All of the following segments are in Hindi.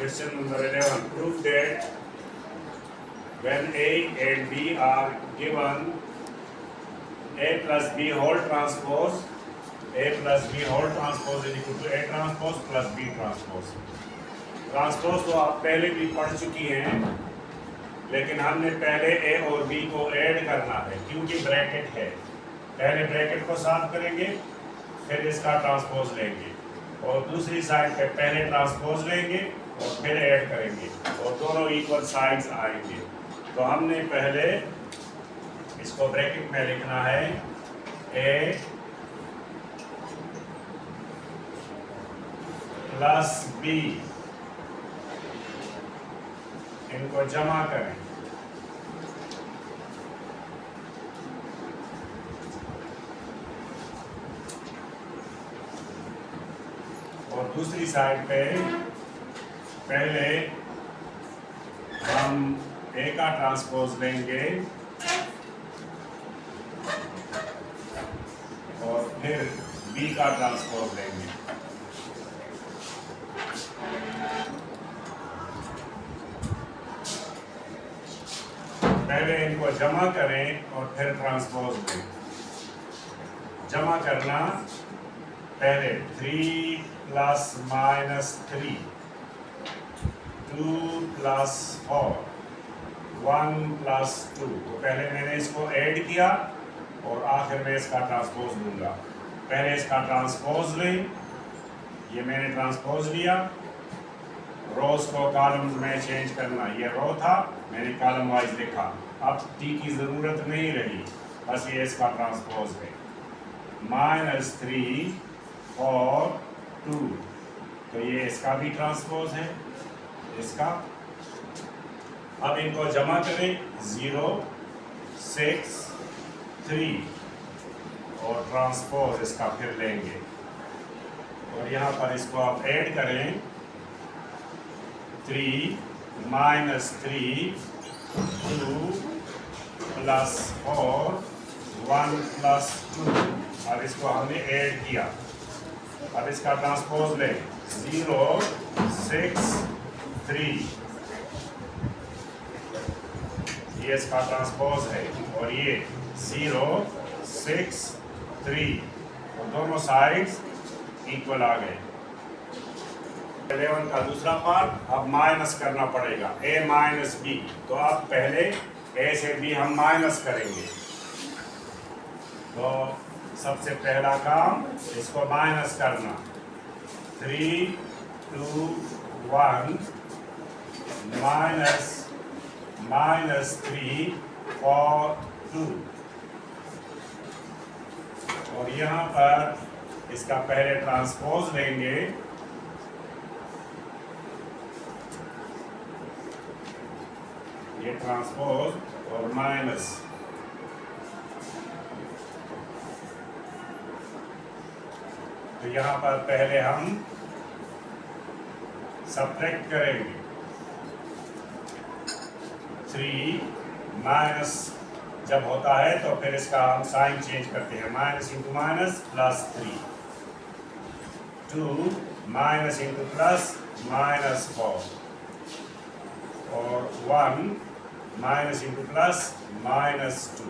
Question number 11. Prove that when A and B are given A plus B whole transpose, A plus B whole transpose is equal to A transpose plus B transpose. Transpose तो आप पहले भी पढ़ चुकी हैं, लेकिन हमने पहले ए और बी को ऐड करना है क्योंकि ब्रैकेट है। पहले ब्रैकेट को साफ करेंगे, फिर इसका ट्रांसपोज लेंगे और दूसरी साइड पे पहले ट्रांसपोज लेंगे और फिर ऐड करेंगे और दोनों इक्वल साइड्स आएंगे। तो हमने पहले इसको ब्रैकेट में लिखना है ए प्लस बी, इनको जमा करें और दूसरी साइड पे पहले हम ए का ट्रांसपोज लेंगे और फिर बी का ट्रांसपोज लेंगे। पहले इनको जमा करें और फिर ट्रांसपोज लें। जमा करना पहले 3 प्लस माइनस 3, 2 प्लस 4, 1 प्लस 2। तो पहले मैंने इसको ऐड किया और आखिर में इसका ट्रांसपोज लूँगा। पहले इसका ट्रांसपोज लें, ये मैंने ट्रांसपोज लिया। रोज को कॉलम्स में चेंज करना, ये रो था, मैंने कॉलम वाइज लिखा। अब टी की ज़रूरत नहीं रही, बस ये इसका ट्रांसपोज है। -3 4 2, तो ये इसका भी ट्रांसपोज है, इसका। अब इनको जमा करें 0 6 3 और ट्रांसपोज इसका फिर लेंगे और यहाँ पर इसको आप ऐड करें 3 -3 2 प्लस 4 1 प्लस 2। अब इसको हमने ऐड किया। अब इसका ट्रांसपोज लें 0 6 3, ये इसका ट्रांसपोज है और ये 0 6 3 और दोनों साइड्स इक्वल आ गए। 11 का दूसरा पार्ट अब माइनस करना पड़ेगा, a माइनस बी। तो अब पहले a से b हम माइनस करेंगे। तो सबसे पहला काम इसको माइनस करना, 3 2 1 -3 4 2। और यहाँ पर इसका पहले ट्रांसपोज लेंगे, ये ट्रांसपोज और माइनस। तो यहाँ पर पहले हम सब्ट्रैक्ट करेंगे 3 माइनस जब होता है तो फिर इसका हम साइन चेंज करते हैं, minus into minus plus 3, 2 minus into plus -4 और 1 माइनस इंटू प्लस -2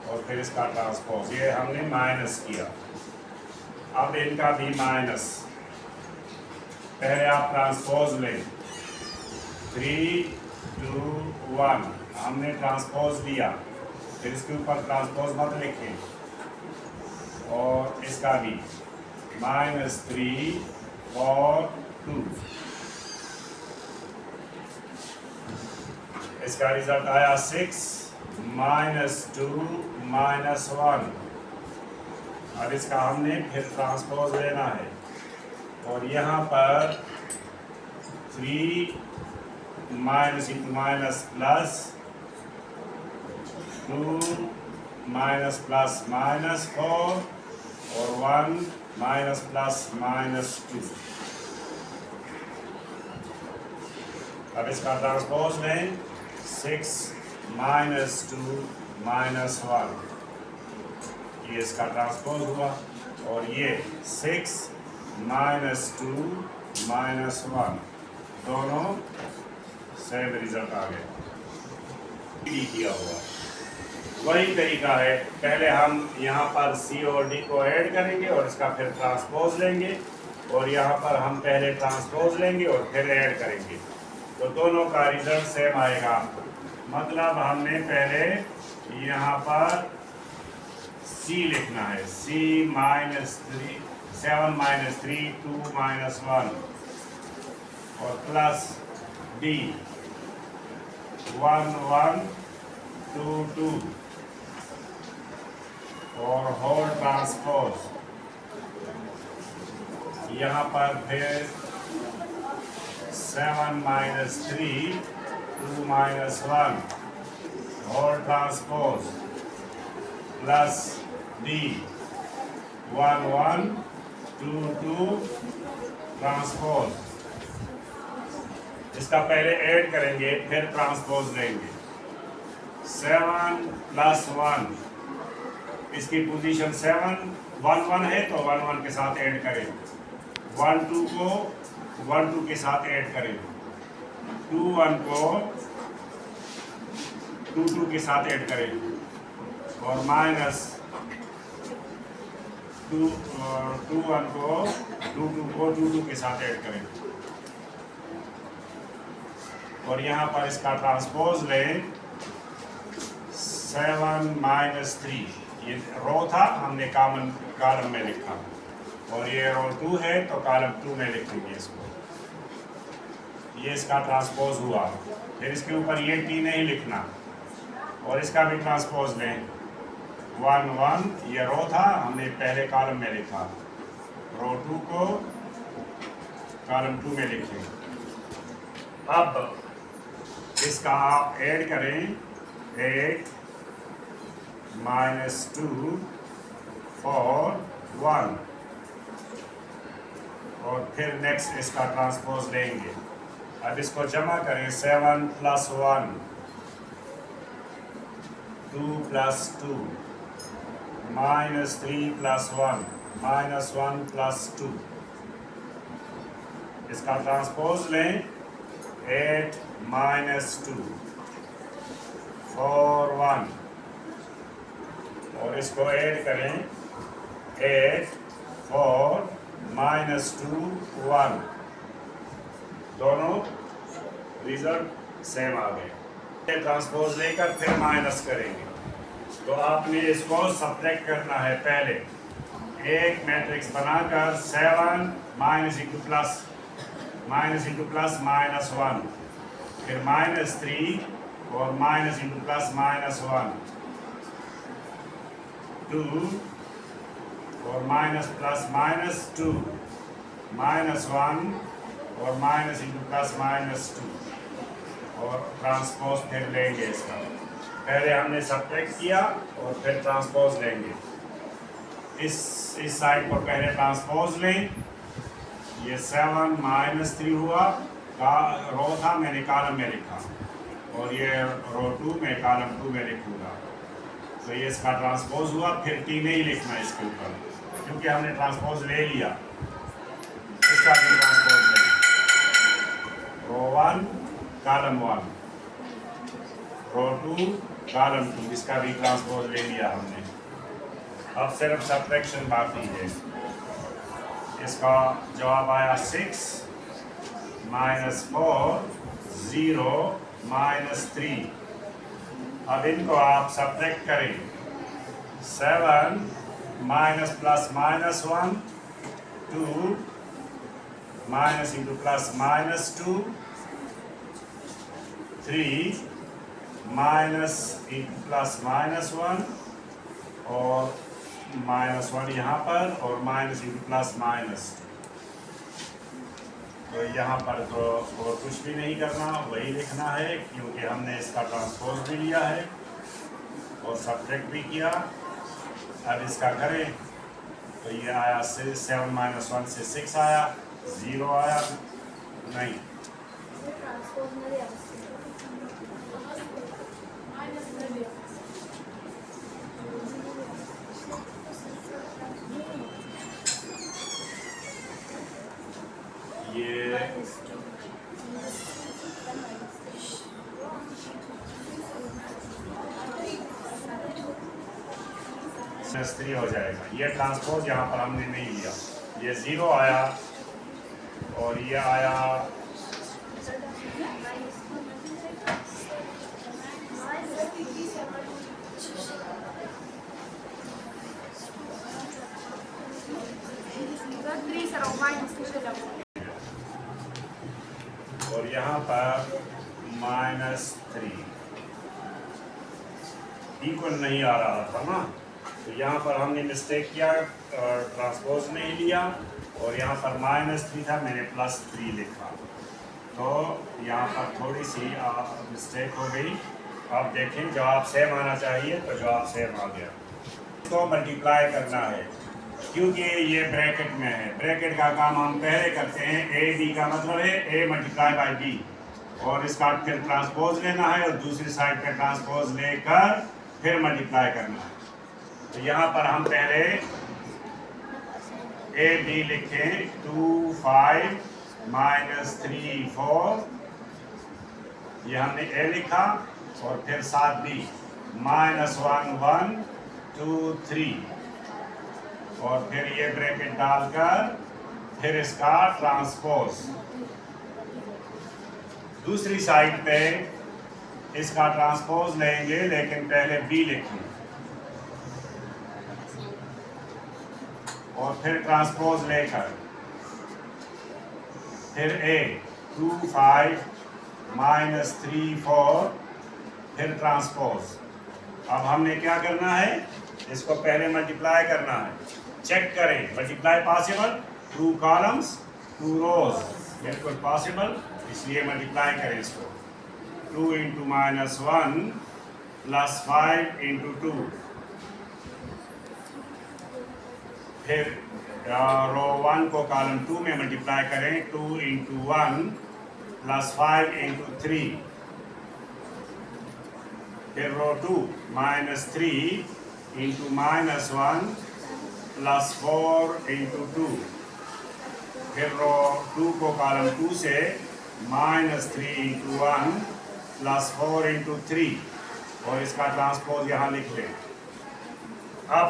और फिर इसका ट्रांसपोज। ये हमने माइनस किया। अब इनका भी माइनस। पहले आप ट्रांसपोज लें 3 2 1, हमने ट्रांसपोज लिया, फिर इसके ऊपर ट्रांसपोज मत लिखें और इसका भी -3 4 2। इसका रिजल्ट आया 6 -2 -1। अब इसका हमने फिर ट्रांसपोज लेना है और यहाँ पर 3 minus into minus plus 2 minus plus -4 और 1 माइनस प्लस -2। अब इसका ट्रांसपोज लें 6 -2 -1, ये इसका ट्रांसपोज हुआ और ये 6 -2 -1 दोनों सेम रिजल्ट आ गए। किया हुआ वही तरीका है, पहले हम यहाँ पर सी और डी को ऐड करेंगे और इसका फिर ट्रांसपोज लेंगे, और यहाँ पर हम पहले ट्रांसपोज लेंगे और फिर ऐड करेंगे, तो दोनों का रिजल्ट सेम आएगा। मतलब हमने पहले यहाँ पर C लिखना है, C -3 7 - 3 2 -1 और प्लस D 1 1 2 2 और होल ट्रांसपोज। यहाँ पर फिर 7 - 3 2 -1 whole transpose plus D 1 1 2 2 transpose. इसका पहले ऐड करेंगे फिर ट्रांसपोज लेंगे। 7 + 1 इसकी पोजीशन 7 1 1 है तो 1 1 के साथ ऐड करें, 1 2 को 1 2 के साथ ऐड करें, 2 1 को 2 2 के साथ ऐड करें और माइनस 2 1 को 2 2 को 2 2 के साथ ऐड करें। और यहाँ पर इसका ट्रांसपोज लें 7 - 3 ये रो था, हमने कॉलम में लिखा, और ये रो 2 है तो कॉलम 2 में लिखेंगे इसको। ये इसका ट्रांसपोज हुआ, फिर इसके ऊपर ये T नहीं लिखना, और इसका भी ट्रांसपोज लें 1 1 ये रो था, हमने पहले कॉलम में लिखा, रो 2 को कॉलम 2 में लिखें। अब इसका आप ऐड करें 8 - 2 4 1 और फिर नेक्स्ट इसका ट्रांसपोज लेंगे। अब इसको जमा करें 7 + 1 2 + 2 -3 + 1 -1 + 2। इसका ट्रांसपोज लें 8 - 2 4 1 और इसको ऐड करें 8 4 -2 1 दोनों रिजल्ट सेम आ गए। ट्रांसपोज लेकर फिर माइनस करेंगे, तो आपने इसको सब्ट्रैक्ट करना है। पहले एक मैट्रिक्स बनाकर 7 माइनस इंटू प्लस -1 फिर -3 और माइनस इंटू प्लस -1 2 और माइनस प्लस -2 -1 और माइनस इंटू प्लस -2 और ट्रांसपोज फिर लेंगे इसका। पहले हमने सब्ट्रैक्ट किया और फिर ट्रांसपोज लेंगे। इस साइड को पहले ट्रांसपोज लें, ये 7 -3 हुआ, रो था मैंने कॉलम में लिखा, और ये रो 2 में कॉलम 2 में लिखूंगा, तो ये इसका ट्रांसपोज हुआ। फिर T नहीं लिखना इसके ऊपर क्योंकि हमने ट्रांसपोज ले लिया। इसका भी ट्रांसपोज लें, रो 1 कॉलम 1 रो 2 कॉलम 2, इसका भी ट्रांसपोज ले लिया हमने। अब सिर्फ सब्ट्रैक्शन बाकी है। इसका जवाब आया 6 -4 0 -3। अब इनको आप सब्ट्रैक्ट करें 7 minus plus -1 2 minus into plus -2 3 minus into plus -1 और -1 यहाँ पर और माइनस इंटू प्लस -2। तो यहाँ पर तो और कुछ भी नहीं करना, वही लिखना है क्योंकि हमने इसका ट्रांसपोज भी लिया है और सब्ट्रैक्ट भी किया। अब इसका करें तो ये आया 7 - 1 से 6 आया, 0 आया नहीं। ये -3 हो जाएगा। ये ट्रांसपोज यहाँ पर हमने नहीं लिया, ये 0 आया और ये आया और यहाँ पर -3 इक्वल नहीं आ रहा था ना, तो यहाँ पर हमने मिस्टेक किया, ट्रांसपोज नहीं लिया और यहाँ पर -3 था, मैंने +3 लिखा, तो यहाँ पर थोड़ी सी मिस्टेक हो गई। आप देखें जवाब सेम आना चाहिए, तो जवाब सेम आ गया। तो मल्टीप्लाई करना है क्योंकि ये ब्रैकेट में है, ब्रैकेट का काम हम पहले करते हैं। ए बी का मतलब है ए मल्टीप्लाई बाई बी, और इसका फिर ट्रांसपोज लेना है और दूसरी साइड पे ट्रांसपोज लेकर फिर मल्टीप्लाई करना है। तो यहाँ पर हम पहले ए बी लिखें, 2 5 -3 4, ये हमने ए लिखा और फिर साथ बी -1 1 2 3, और फिर ये ब्रैकेट डालकर फिर इसका ट्रांसपोज दूसरी साइड पे इसका ट्रांसपोज लेंगे, लेकिन पहले बी लिखें और फिर ट्रांसपोज लेकर फिर ए 2 5 -3 4, फिर ट्रांसपोज। अब हमने क्या करना है, इसको पहले मल्टीप्लाई करना है। चेक करें, मल्टीप्लाई पॉसिबल, 2 कॉलम्स 2 रोज, बिल्कुल पॉसिबल, इसलिए मल्टीप्लाई करें इसको। 2 × -1 + 5 × 2, फिर रो 1 को कॉलम 2 में मल्टीप्लाई करें, 2 × 1 + 5 × 3, फिर रो 2 -3 × -1 + 4 × 2, फिर रो 2 को कॉलम 2 से -3 × 1 + 4 × 3, और इसका ट्रांसपोज यहाँ लिख लें। अब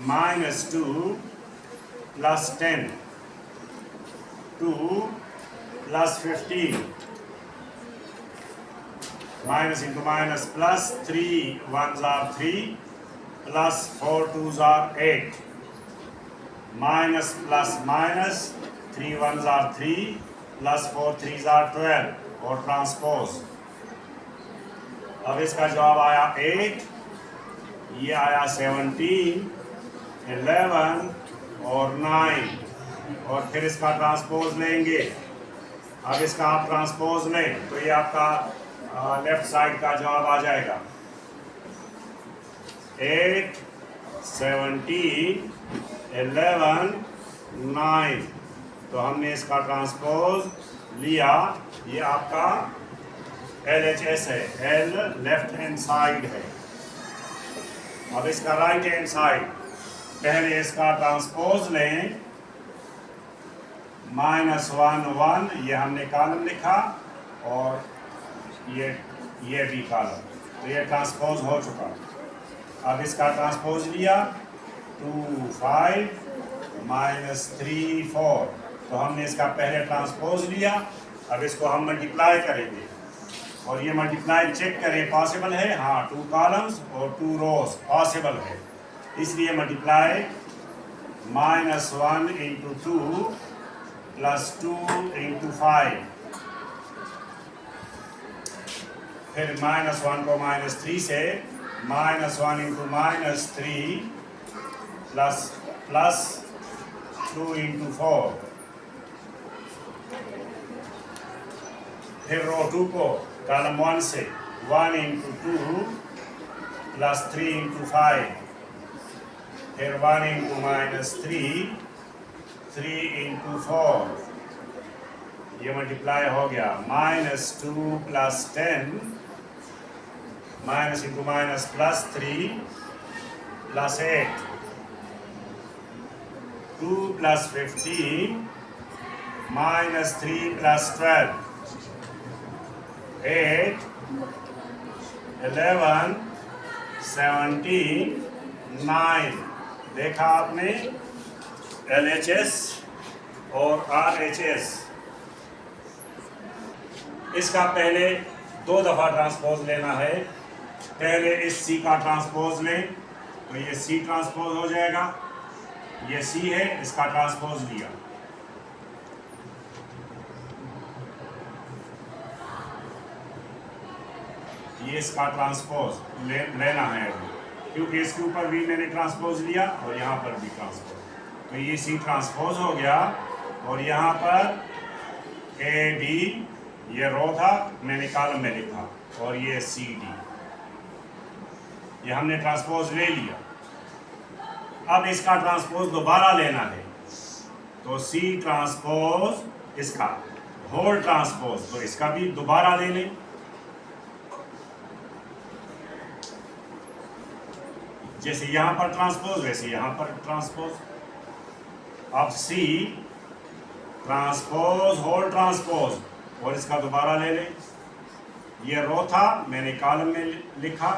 -2 + 10, 2 + 15, minus into minus, plus 3 1s are 3, plus 4 2s are 8, minus plus minus, 3 1s are 3, plus 4 3s are 12, और ट्रांसपोज। अब इसका जवाब आया 8, ये आया 17, 11 और 9, और फिर इसका ट्रांसपोज लेंगे। अब इसका आप ट्रांसपोज लें तो ये आपका लेफ्ट साइड का जवाब आ जाएगा। 8 17 11 9, तो हमने इसका ट्रांसपोज लिया। ये आपका LHS है, L लेफ्ट हैंड साइड है। अब इसका राइट हैंड साइड, पहले इसका ट्रांसपोज लें। -1 1, ये हमने कॉलम लिखा, और ये भी कॉलम, तो ये ट्रांसपोज हो चुका। अब इसका ट्रांसपोज लिया, 2 5 -3 4, तो हमने इसका पहले ट्रांसपोज लिया। अब इसको हम मल्टीप्लाई करेंगे, और ये मल्टीप्लाई चेक करें पॉसिबल है। हाँ, 2 कॉलम्स और 2 रोज पॉसिबल है, इसलिए मल्टीप्लाई -1 × 2 + 2 × 5, फिर -1 को -3 से -1 × -3 प्लस 2 × 4, फिर रो 2 को कॉलम 1 से 1 × 2 + 3 × 5, फिर 1 × -3 3 × 4, ये मल्टीप्लाई हो गया। -2 + 10, minus into minus, plus 3 plus 8, 2 plus 15 minus 3 plus 12, 8, 11, 17, 9। देखा आपने LHS और RHS। इसका पहले 2 दफ़ा ट्रांसपोज लेना है। पहले इस C का ट्रांसपोज लें तो ये C ट्रांसपोज हो जाएगा, ये C है, इसका ट्रांसपोज लिया। ये इसका ट्रांसपोज लेना है अभी, क्योंकि इसके ऊपर भी मैंने ट्रांसपोज लिया और यहाँ पर भी ट्रांसपोज, तो ये C ट्रांसपोज हो गया। और यहाँ पर A D ये रो था, मैंने कॉलम में लिखा, और ये C D, ये हमने ट्रांसपोज ले लिया। अब इसका ट्रांसपोज दोबारा लेना है, तो C ट्रांसपोज इसका होल ट्रांसपोज, तो इसका भी दोबारा ले लें। जैसे यहाँ पर ट्रांसपोज वैसे यहाँ पर ट्रांसपोज। अब C ट्रांसपोज होल ट्रांसपोज, और इसका दोबारा ले लें। ये रो था, मैंने कॉलम में लिखा,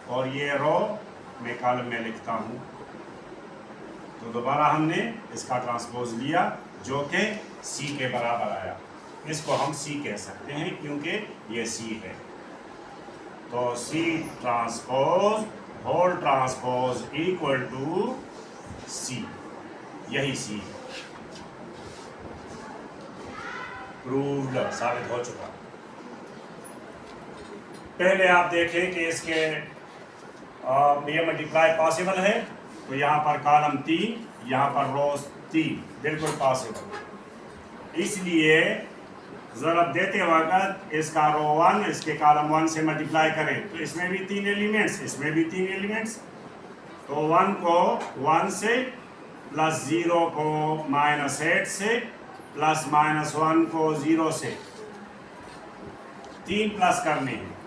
और ये रो मैं कॉलम में लिखता हूँ, तो दोबारा हमने इसका ट्रांसपोज लिया जो कि C के बराबर आया। इसको हम C कह सकते हैं क्योंकि ये C है। तो C transpose whole transpose equal to C, यही C है। प्रूव्ड, साबित हो चुका। पहले आप देखें कि इसके ये मल्टीप्लाई पॉसिबल है, तो यहाँ पर कॉलम 3, यहाँ पर रोज 3, बिल्कुल पॉसिबल। इसलिए ज़रूरत देते वक्त इसका रो 1 इसके कॉलम 1 से मल्टीप्लाई करें, तो इसमें भी 3 एलिमेंट्स, इसमें भी 3 एलिमेंट्स, तो 1 को 1 से, प्लस 0 को -8 से, प्लस -1 को 0 से, 3 प्लस करने हैं।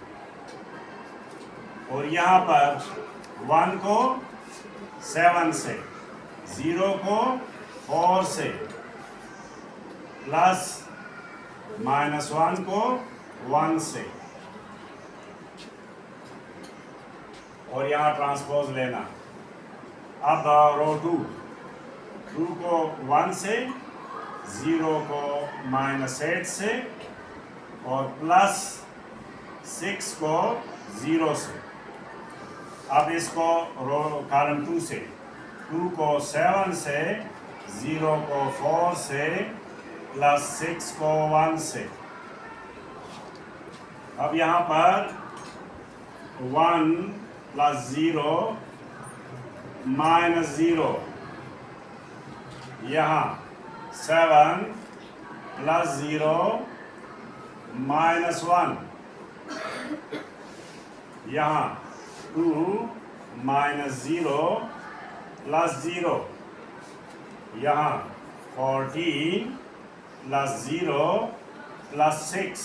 और यहाँ पर 1 को 7 से, 0 को 4 से, प्लस -1 को 1 से, और यहाँ ट्रांसपोज लेना। अब रो 2 को 1 से, 0 को -8 से, और प्लस 6 को 0 से। अब इसको रो कॉलम 2 से, 2 को 7 से, 0 को 4 से, प्लस 6 को 1 से। अब यहाँ पर 1 प्लस 0 माइनस 0, यहाँ 7 प्लस 0 -1, यहाँ 2 -0 प्लस 0, यहाँ 14 प्लस 0 प्लस 6,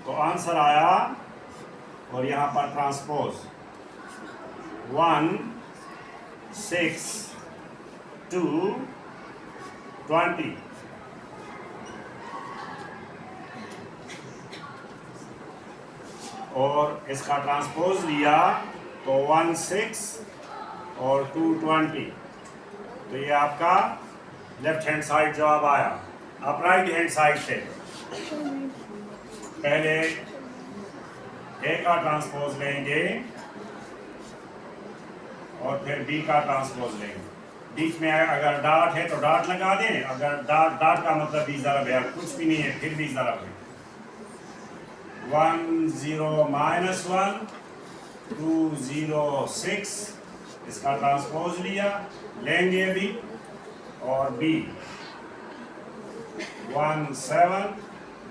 तो आंसर आया। और यहाँ पर ट्रांसपोज 1 6 2 20, और इसका ट्रांसपोज लिया तो 1 6 और 2 20, तो ये आपका लेफ्ट हैंड साइड जवाब आया। अब राइट हैंड साइड से पहले A का ट्रांसपोज लेंगे और फिर B का ट्रांसपोज लेंगे। बीच में अगर डॉट है तो डॉट लगा दें, अगर डॉट का मतलब भी ज़रब है, कुछ भी नहीं है फिर भी ज़रब है। 1 0 -1 2 0 6, इसका ट्रांसपोज लिया, लेंगे भी, और B 1 7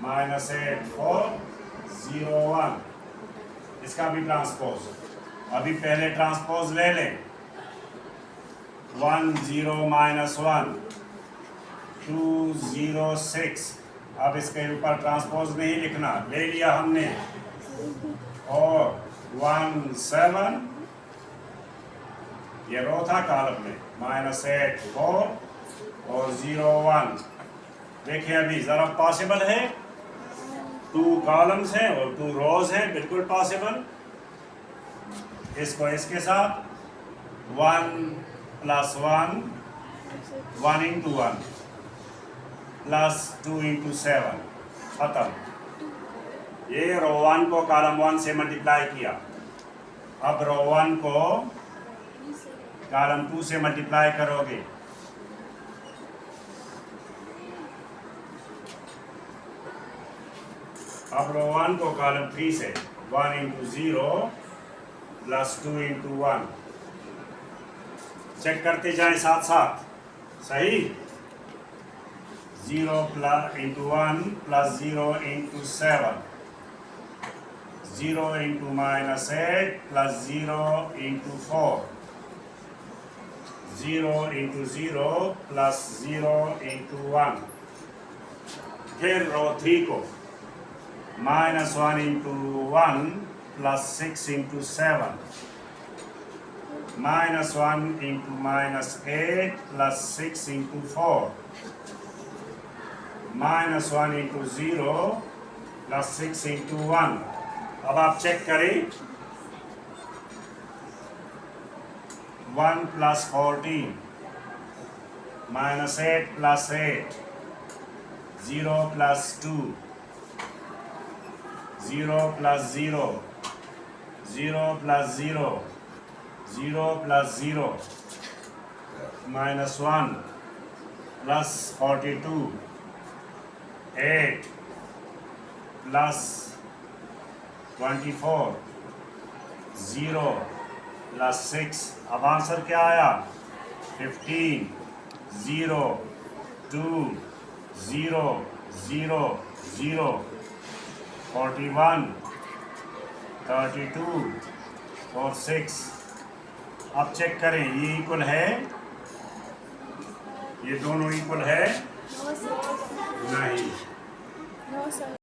-8 4 0 1, इसका भी ट्रांसपोज। अभी पहले ट्रांसपोज ले लें। 1 0 -1 2 0 6, अब इसके ऊपर ट्रांसपोज नहीं लिखना, ले लिया हमने, और 1 7, ये रो था कॉलम में, -8 4 और 0 1। देखिए अभी ज़रा पॉसिबल है, 2 कॉलम्स हैं और 2 रोज हैं, बिल्कुल पॉसिबल। इसको इसके साथ 1 + 1 1 × 1 + 2 × 7 खत्म। ये रो 1 को कॉलम 1 से मल्टीप्लाई किया। अब रो 1 को कॉलम 2 से मल्टीप्लाई करोगे। अब रो 1 को कॉलम 3 से 1 × 0 + 2 × 1 चेक करते जाएं साथ साथ। सही। 0 + 1 + 0 × 7 0 × -8 + 0 × 4 0 × 0 + 0 × 1। फिर रो 3 को -1 × 1 + 6 × 7 -1 × -8 + 6 × 4 -1 × 0 + 6 × 1। अब आप चेक करें। 1 + 14 -8 + 8 0 + 2 0 + 0 0 + 0 0 + 0 -1 + 42 8 + 24 0 + 6। अब आंसर क्या आया? 15 0 2 0 0 0 41 32 और 6। अब चेक करें ये इक्वल है, ये दोनों इक्वल है? No sir. नहीं। No sir.